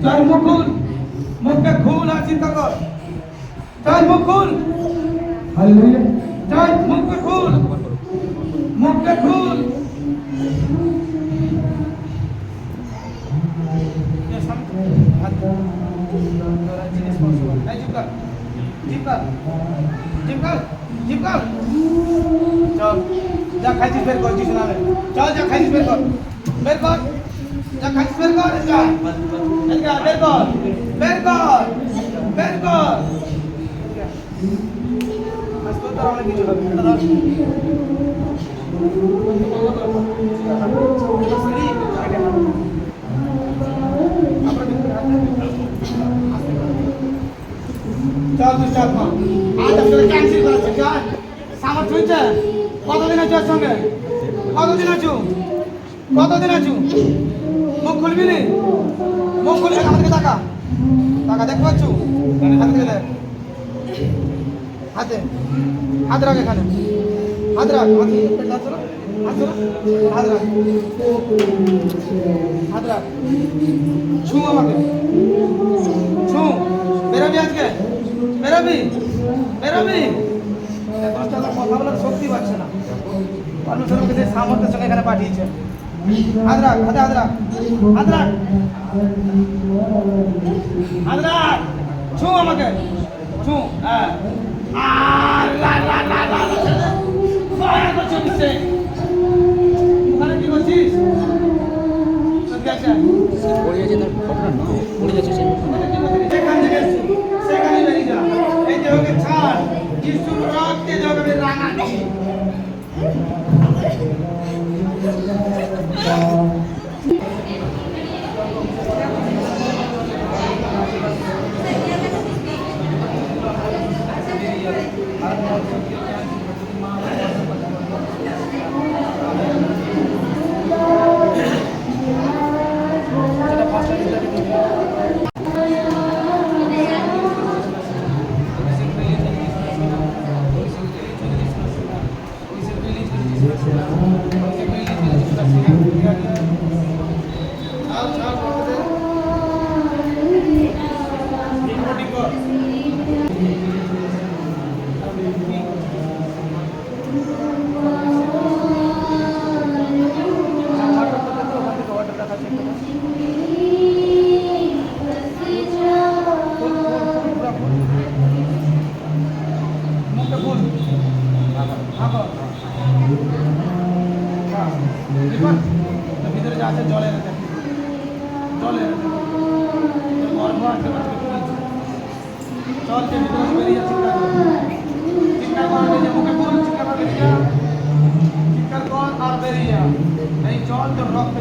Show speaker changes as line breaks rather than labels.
চল মুখ খুল, মুখটা খুল আর চিন্তা কর। চল মুখ খুল,
হালেলুয়া।
চল মুখটা খুল, মুখটা খুল। চল যা খাইছিস বের কর, কিছু নামে চল, যা খাইছিস বের কর, বের কর, যা খাইছিস বের কর, যা বের কর, বের কর, বের কর। আজকে তো অনেক কিছু হবে, এটা ধর। চল তুই চল, আজ আসলে ক্যান্সেল করেছে। চল সামর্থ্য হয়েছে। কতদিন আছো ওর সঙ্গে? কতদিন আছো? কতদিন আছো? মুখ খুলবি নি? মুখ খুলবি, আমার দিকে তাকা, তাকা, দেখতে পাচ্ছ? হাত দিকে দেখ, হাতে হাত রাখ, এখানে হাত রাখ, হাত ধরো, হাত ধরো, হাত রাখ, হাত রাখ, ছু আমাকে, ছু। বেরোবি আজকে? বেরোবি? বেরোবি? কথা বলার শক্তি পাচ্ছে না, মানুষের মধ্যে সামর্থ্যের সঙ্গে এখানে পাঠিয়েছে। হাত রাখ, হাতে হাত রাখ, হাত রাখ, হাত রাখ, ছু আমাকে, ছু। হ্যাঁ, ওখানে কি করছিস? সেখান থেকে এসছি, সেখানে বেরিয়ে যা। এই দেহকে ছাড়, যিশুর রক্তে দেহকে রাঙাচ্ছি। ভিতরে যা আছে জলে রেখে, জলে চল, যে ভিতরে বেরিয়ে যা, চিৎকার কর, নিজে মুখে বল, চিৎকার কর, বেরিয়ে যা, চিৎকার কর আর বেরিয়ে যা। এই জল তোর রক্তে